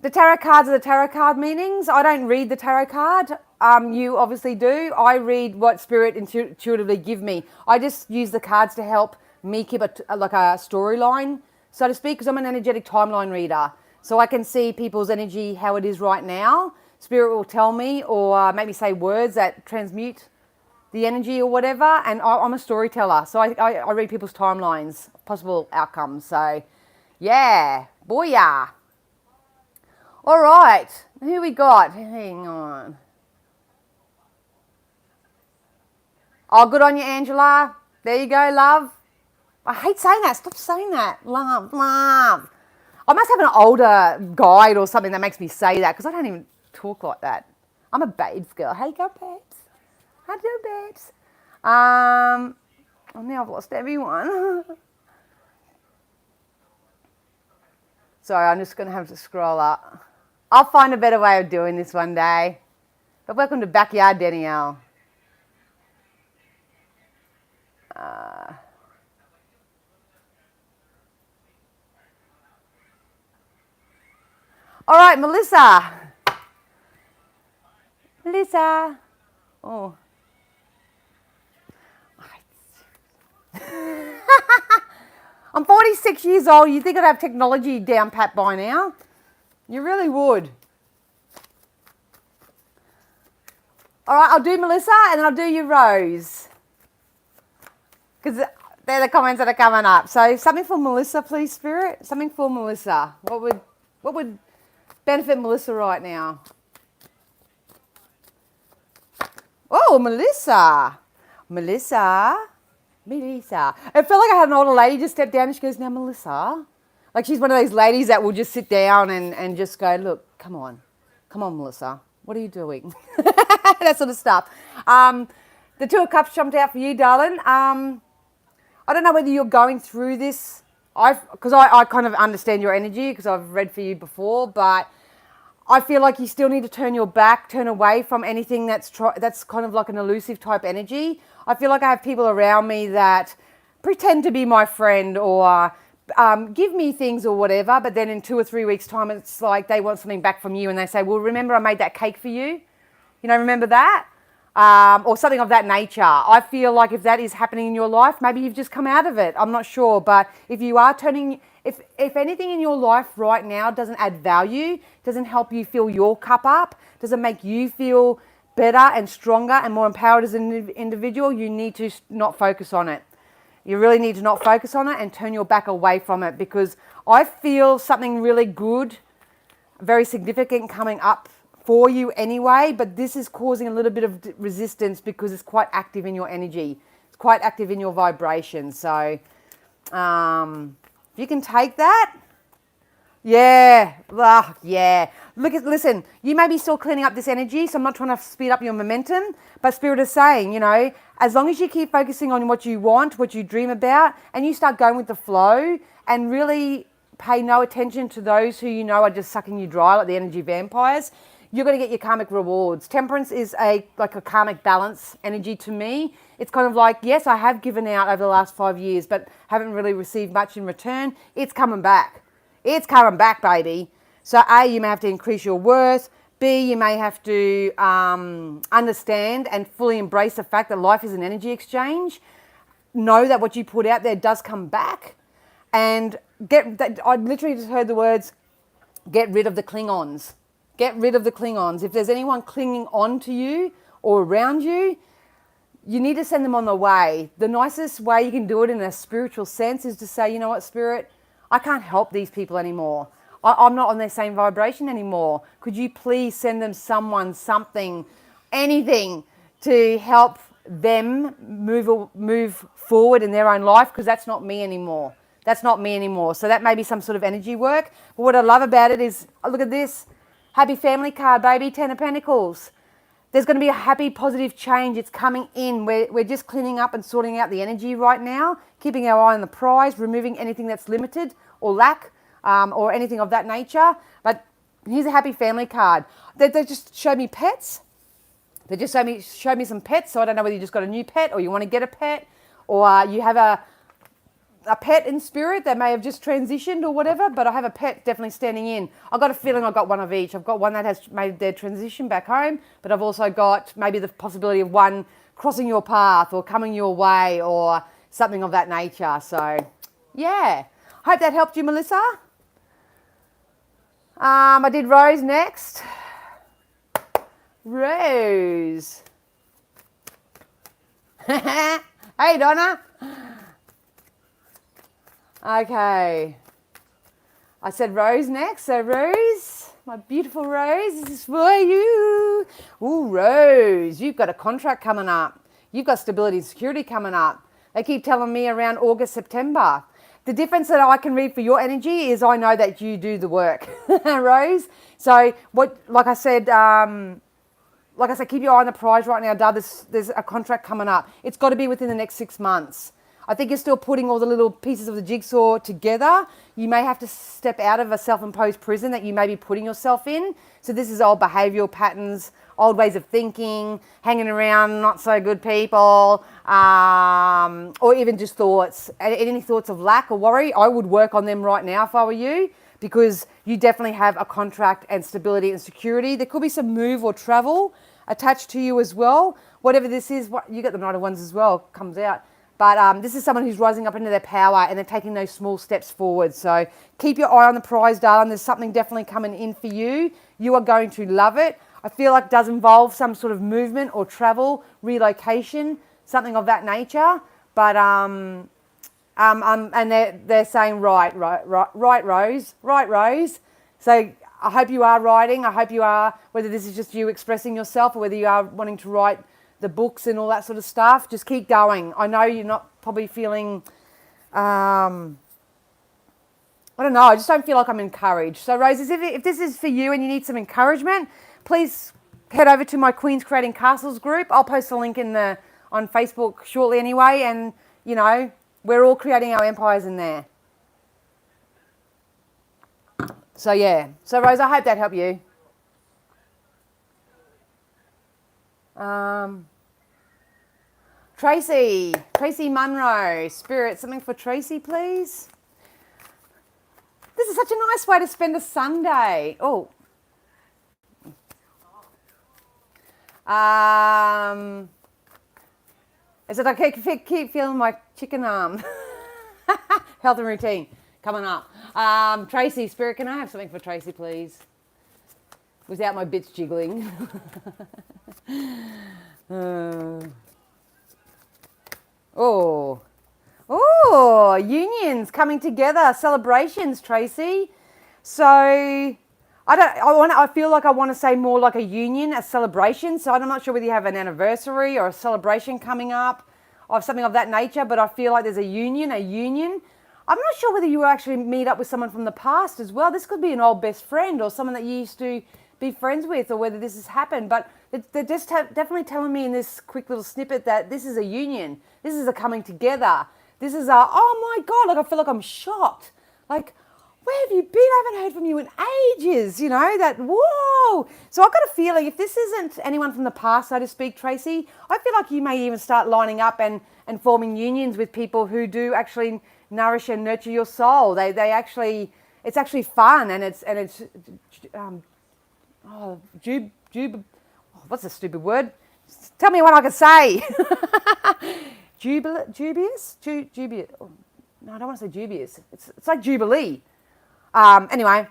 the tarot cards are the tarot card meanings. I don't read the tarot card. You obviously do. I read what Spirit intuitively give me. I just use the cards to help me keep a storyline, so to speak, because I'm an energetic timeline reader. So I can see people's energy, how it is right now. Spirit will tell me or make me say words that transmute the energy or whatever. And I'm a storyteller. So I read people's timelines, possible outcomes. So yeah, booyah. All right, who we got? Hang on. Oh, good on you, Angela. There you go, love. I hate saying that. Stop saying that. Love, love. I must have an older guide or something that makes me say that because I don't even talk like that. I'm a babes girl. Hey, go babes. How do babes? Oh, now I've lost everyone. Sorry, I'm just going to have to scroll up. I'll find a better way of doing this one day. But welcome to Backyard Danielle. All right, Melissa. Melissa. Oh. I'm 46 years old. You think I'd have technology down pat by now? You really would. All right, I'll do Melissa and then I'll do you, Rose. Because they're the comments that are coming up. So something for Melissa, please, Spirit. Something for Melissa. What would benefit Melissa right now? Oh, Melissa. Melissa. It felt like I had an older lady just step down and she goes, now, Melissa. Like she's one of those ladies that will just sit down and just go, look, come on, Melissa. What are you doing? That sort of stuff. The Two of Cups jumped out for you, darling. I don't know whether you're going through this. Because I kind of understand your energy because I've read for you before, but I feel like you still need to turn your back, turn away from anything that's kind of like an elusive type energy. I feel like I have people around me that pretend to be my friend or give me things or whatever, but then in 2 or 3 weeks' time, it's like they want something back from you and they say, well, remember I made that cake for you? You know, remember that? Or something of that nature. I feel like if that is happening in your life, maybe you've just come out of it. I'm not sure. But if you are if anything in your life right now doesn't add value, doesn't help you fill your cup up, doesn't make you feel better and stronger and more empowered as an individual, you need to not focus on it. You really need to not focus on it and turn your back away from it, because I feel something really good, very significant coming up for you anyway, but this is causing a little bit of resistance because it's quite active in your energy. It's quite active in your vibration. So if you can take that, yeah. Listen, you may be still cleaning up this energy, so I'm not trying to speed up your momentum, but Spirit is saying, you know, as long as you keep focusing on what you want, what you dream about, and you start going with the flow and really pay no attention to those who you know are just sucking you dry like the energy vampires, you're going to get your karmic rewards. Temperance is like a karmic balance energy to me. It's kind of like, yes, I have given out over the last 5 years, but haven't really received much in return. It's coming back. It's coming back, baby. So A, you may have to increase your worth. B, you may have to understand and fully embrace the fact that life is an energy exchange. Know that what you put out there does come back. And I literally just heard the words, get rid of the Klingons. Get rid of the Klingons. If there's anyone clinging on to you or around you, you need to send them on the way. The nicest way you can do it in a spiritual sense is to say, you know what, Spirit, I can't help these people anymore. I'm not on their same vibration anymore. Could you please send them someone, something, anything to help them move forward in their own life? Because that's not me anymore. That's not me anymore. So that may be some sort of energy work. But what I love about it is, look at this. Happy family card, baby, 10 of Pentacles. There's going to be a happy, positive change. It's coming in. We're just cleaning up and sorting out the energy right now, keeping our eye on the prize, removing anything that's limited or lack. or anything of that nature. But here's a happy family card. They just showed me pets. They just showed me some pets. So I don't know whether you just got a new pet or you want to get a pet, or you have a pet in spirit that may have just transitioned or whatever, but I have a pet definitely standing in. I've got a feeling I've got one of each. I've got one that has made their transition back home, but I've also got maybe the possibility of one crossing your path or coming your way or something of that nature. So, yeah. Hope that helped you, Melissa. I did Rose next. Rose. Hey, Donna. Okay. I said Rose next. So Rose, my beautiful Rose, this is for you. Ooh, Rose, you've got a contract coming up. You've got stability and security coming up. They keep telling me around August, September. The difference that I can read for your energy is I know that you do the work, Rose. So like I said, keep your eye on the prize right now, Dad. There's a contract coming up. It's got to be within the next 6 months. I think you're still putting all the little pieces of the jigsaw together. You may have to step out of a self-imposed prison that you may be putting yourself in. So this is old behavioural patterns, old ways of thinking, hanging around not so good people, or even just thoughts. Any thoughts of lack or worry, I would work on them right now if I were you, because you definitely have a contract and stability and security. There could be some move or travel attached to you as well. Whatever this is, you get the Knight of Wands as well, comes out. But this is someone who's rising up into their power and they're taking those small steps forward. So keep your eye on the prize, darling. There's something definitely coming in for you. You are going to love it. I feel like it does involve some sort of movement or travel, relocation, something of that nature. But and they're saying right, Rose. So I hope you are writing. I hope you are, whether this is just you expressing yourself or whether you are wanting to write the books and all that sort of stuff, just keep going. I know you're not probably feeling, I don't know, I just don't feel like I'm encouraged. So Roses, if this is for you and you need some encouragement, please head over to my Queens Creating Castles group. I'll post a link on Facebook shortly anyway, and you know, we're all creating our empires in there. So yeah, so Rose, I hope that helped you. Tracy Munro, Spirit, something for Tracy, please. This is such a nice way to spend a Sunday. Oh. Is it okay? Keep feeling my chicken arm. Health and routine coming up. Tracy, Spirit, can I have something for Tracy, please? Without my bits jiggling. Unions coming together, celebrations, Tracy. So I feel like I want to say more like a union, a celebration. So I'm not sure whether you have an anniversary or a celebration coming up or something of that nature, but I feel like there's a union. I'm not sure whether you will actually meet up with someone from the past as well. This could be an old best friend or someone that you used to be friends with, or whether this has happened. But they're just definitely telling me in this quick little snippet that this is a union. This is a coming together. This is oh my God, like I feel like I'm shocked. Like, where have you been? I haven't heard from you in ages, you know, that, whoa. So I've got a feeling if this isn't anyone from the past, so to speak, Tracy, I feel like you may even start lining up and forming unions with people who do actually nourish and nurture your soul. They actually, it's actually fun, and it's what's a stupid word? Tell me what I can say. Dubious? Dubious. No, I don't want to say dubious. It's like Jubilee. Anyway,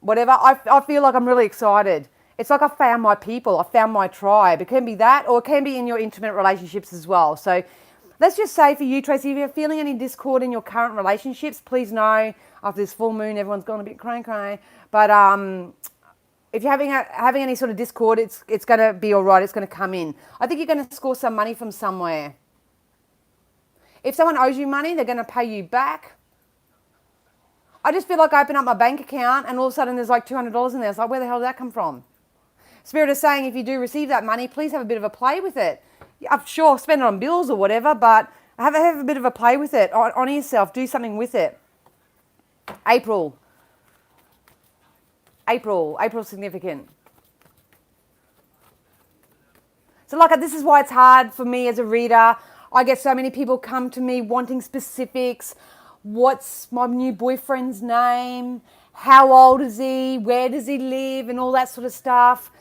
whatever. I feel like I'm really excited. It's like I found my people. I found my tribe. It can be that, or it can be in your intimate relationships as well. So let's just say for you, Tracy, if you're feeling any discord in your current relationships, please know after this full moon, everyone's gone a bit cray. But if you're having any sort of discord, it's going to be all right. It's going to come in. I think you're going to score some money from somewhere. If someone owes you money, they're going to pay you back. I just feel like I open up my bank account and all of a sudden there's like $200 in there. It's like, where the hell did that come from? Spirit is saying if you do receive that money, please have a bit of a play with it. I'm sure spend it on bills or whatever, but have a bit of a play with it. Honour yourself. Do something with it. April. April. April's significant. So like this is why it's hard for me as a reader. I get so many people come to me wanting specifics. What's my new boyfriend's name? How old is he? Where does he live? And all that sort of stuff.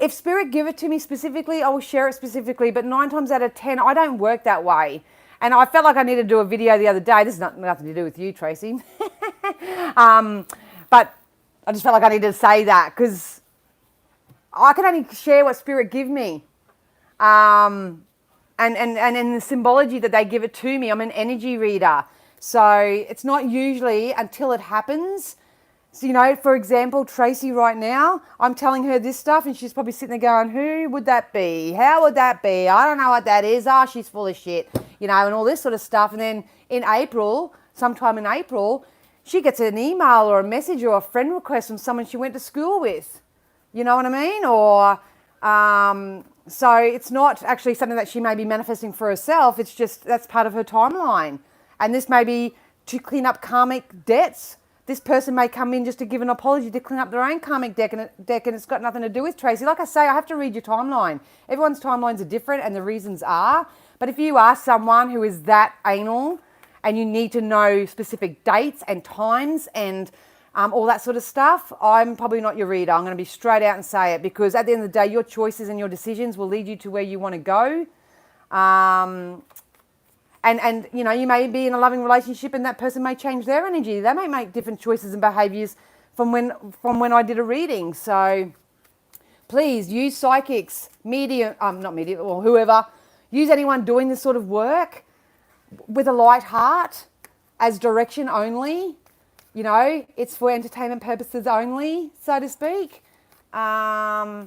If Spirit give it to me specifically, I will share it specifically. But 9 times out of 10, I don't work that way. And I felt like I needed to do a video the other day. This is nothing to do with you, Tracy. But I just felt like I needed to say that because I can only share what Spirit give me. And in the symbology that they give it to me, I'm an energy reader. So it's not usually until it happens. So, you know, for example, Tracy right now, I'm telling her this stuff and she's probably sitting there going, who would that be? How would that be? I don't know what that is. Oh, she's full of shit, you know, and all this sort of stuff. And then in April, sometime in April, she gets an email or a message or a friend request from someone she went to school with. You know what I mean? Or, so it's not actually something that she may be manifesting for herself. It's just that's part of her timeline. And this may be to clean up karmic debts. This person may come in just to give an apology to clean up their own karmic deck and it's got nothing to do with Tracy. Like I say, I have to read your timeline. Everyone's timelines are different and the reasons are. But if you are someone who is that anal and you need to know specific dates and times and all that sort of stuff, I'm probably not your reader. I'm going to be straight out and say it because at the end of the day, your choices and your decisions will lead you to where you want to go. And you know, you may be in a loving relationship and that person may change their energy. They may make different choices and behaviours from when I did a reading. So please use psychics, not medium, or whoever. Use anyone doing this sort of work with a light heart as direction only. You know, it's for entertainment purposes only, so to speak. Yeah,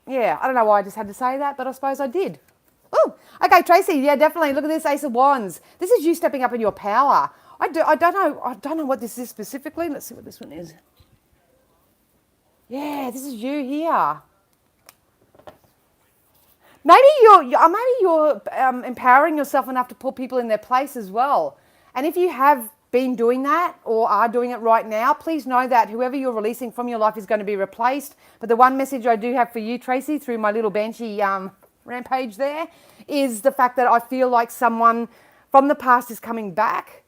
I don't know why I just had to say that, but I suppose I did. Oh, okay, Tracy. Yeah, definitely. Look at this Ace of Wands. This is you stepping up in your power. I don't know what this is specifically. Let's see what this one is. Yeah, this is you here. Maybe you're empowering yourself enough to put people in their place as well. And if you have been doing that or are doing it right now, please know that whoever you're releasing from your life is going to be replaced. But the one message I do have for you, Tracy, through my little Banshee rampage there, is the fact that I feel like someone from the past is coming back.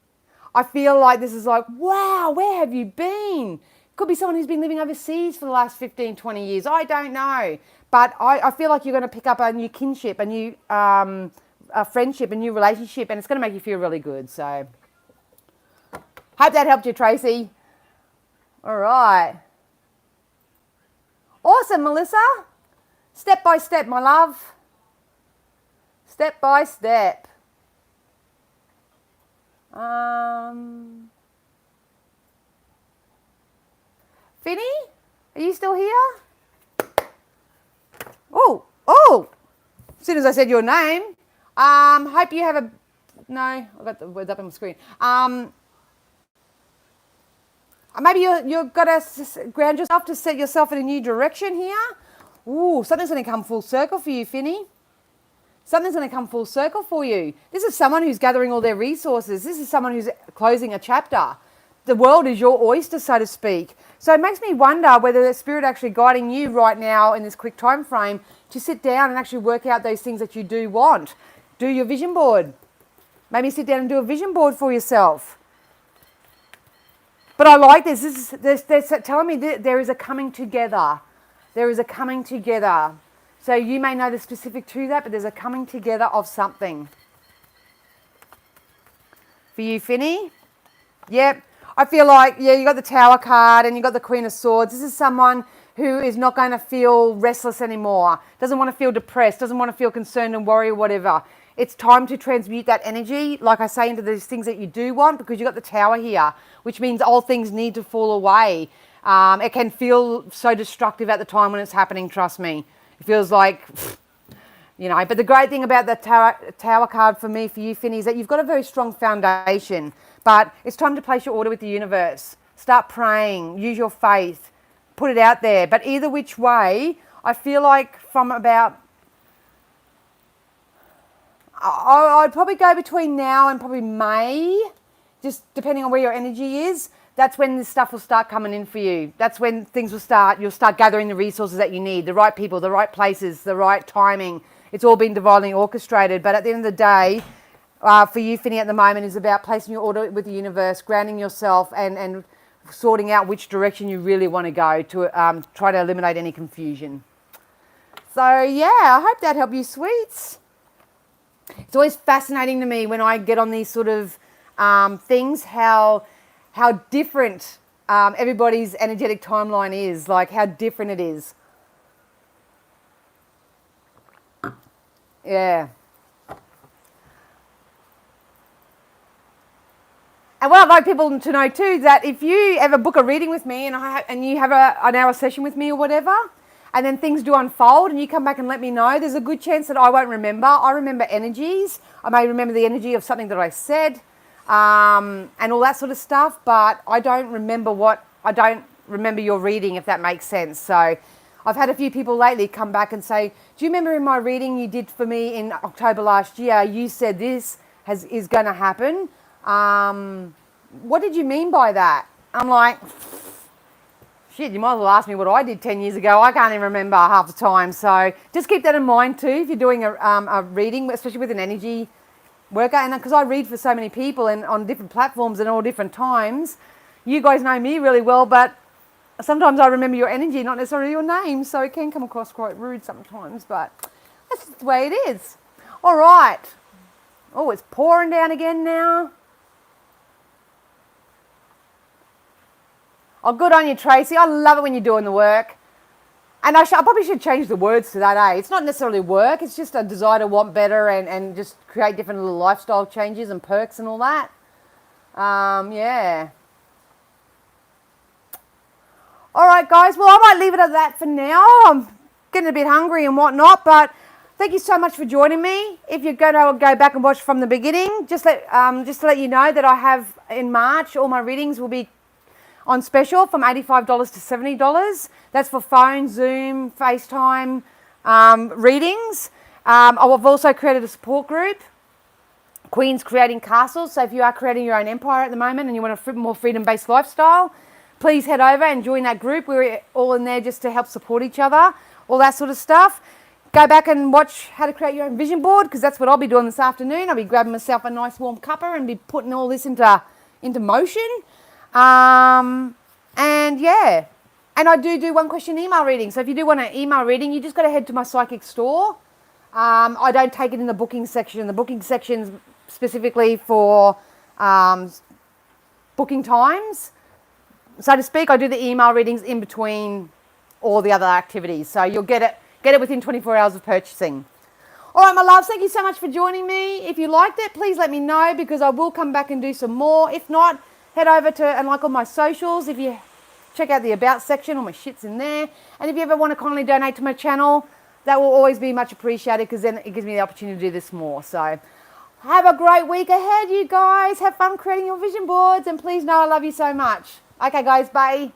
I feel like this is like, wow, where have you been? Could be someone who's been living overseas for the last 15, 20 years. I don't know. But I feel like you're going to pick up a new kinship, a new a friendship, a new relationship, and it's going to make you feel really good. So hope that helped you, Tracy. All right. Awesome, Melissa. Step by step, my love. Step by step. Finny, are you still here? Oh, as soon as I said your name. Hope you have a, no, I've got the words up on the screen. Maybe you've got to ground yourself to set yourself in a new direction here. Ooh, something's going to come full circle for you, Finny. Something's going to come full circle for you. This is someone who's gathering all their resources. This is someone who's closing a chapter. The world is your oyster, so to speak. So it makes me wonder whether the Spirit actually guiding you right now in this quick time frame to sit down and actually work out those things that you do want. Do your vision board. Maybe sit down and do a vision board for yourself. But I like this. They're telling me that there is a coming together. There is a coming together. So you may know the specific to that, but there's a coming together of something. For you, Finny? Yep. I feel like, yeah, you got the Tower card and you got the Queen of Swords. This is someone who is not going to feel restless anymore, doesn't want to feel depressed, doesn't want to feel concerned and worry or whatever. It's time to transmute that energy, like I say, into those things that you do want, because you've got the Tower here, which means old things need to fall away. It can feel so destructive at the time when it's happening, trust me. It feels like, you know, but the great thing about the Tower card for me, for you, Finny, is that you've got a very strong foundation, but it's time to place your order with the universe. Start praying, use your faith, put it out there. But either which way, I feel like from about, I'd probably go between now and probably May, just depending on where your energy is. that's when this stuff will start coming in for you. That's when you'll start gathering the resources that you need, the right people, the right places, the right timing. It's all been divinely orchestrated. But at the end of the day, for you, Finny, at the moment is about placing your order with the universe, grounding yourself and sorting out which direction you really want to go to try to eliminate any confusion. So, yeah, I hope that helped you, sweets. It's always fascinating to me when I get on these sort of things, how different everybody's energetic timeline is, like how different it is. Yeah. And what I'd like people to know too is that if you ever book a reading with me and you have an hour session with me or whatever, and then things do unfold and you come back and let me know, there's a good chance that I won't remember. I remember energies. I may remember the energy of something that I said and all that sort of stuff, but I don't remember your reading, if that makes sense. So I've had a few people lately come back and say, do you remember in my reading you did for me in October last year, you said this is going to happen? What did you mean by that? I'm like, shit, you might as well ask me what I did 10 years ago. I can't even remember half the time. So just keep that in mind too if you're doing a reading, especially with an energy worker. And because I read for so many people and on different platforms and all different times, you guys know me really well, but sometimes I remember your energy, not necessarily your name. So it can come across quite rude sometimes, but that's the way it is. All right. Oh, it's pouring down again now. Oh, good on you, Tracy. I love it when you're doing the work. And I probably should change the words to that, eh? It's not necessarily work. It's just a desire to want better and just create different little lifestyle changes and perks and all that. Yeah. All right, guys. Well, I might leave it at that for now. I'm getting a bit hungry and whatnot, but thank you so much for joining me. If you're going to go back and watch from the beginning, just to let you know that I have in March, all my readings will be on special from $85 to $70. That's for phone, Zoom, FaceTime readings. I've also created a support group, Queens Creating Castles. So if you are creating your own empire at the moment and you want a more freedom-based lifestyle, please head over and join that group. We're all in there just to help support each other, all that sort of stuff. Go back and watch how to create your own vision board, because that's what I'll be doing this afternoon. I'll be grabbing myself a nice warm cuppa and be putting all this into motion. And yeah, and I do one question email reading. So if you do want an email reading, you just got to head to my psychic store. I don't take it in the booking section. The booking section's specifically for booking times, so to speak. I do the email readings in between all the other activities. So you'll get it within 24 hours of purchasing. All right, my loves, thank you so much for joining me. If you liked it, please let me know, because I will come back and do some more. If not, head over to and like all my socials. If you check out the About section, all my shit's in there. And if you ever want to kindly donate to my channel, that will always be much appreciated, because then it gives me the opportunity to do this more. So have a great week ahead, you guys. Have fun creating your vision boards, and please know I love you so much. Okay, guys, bye.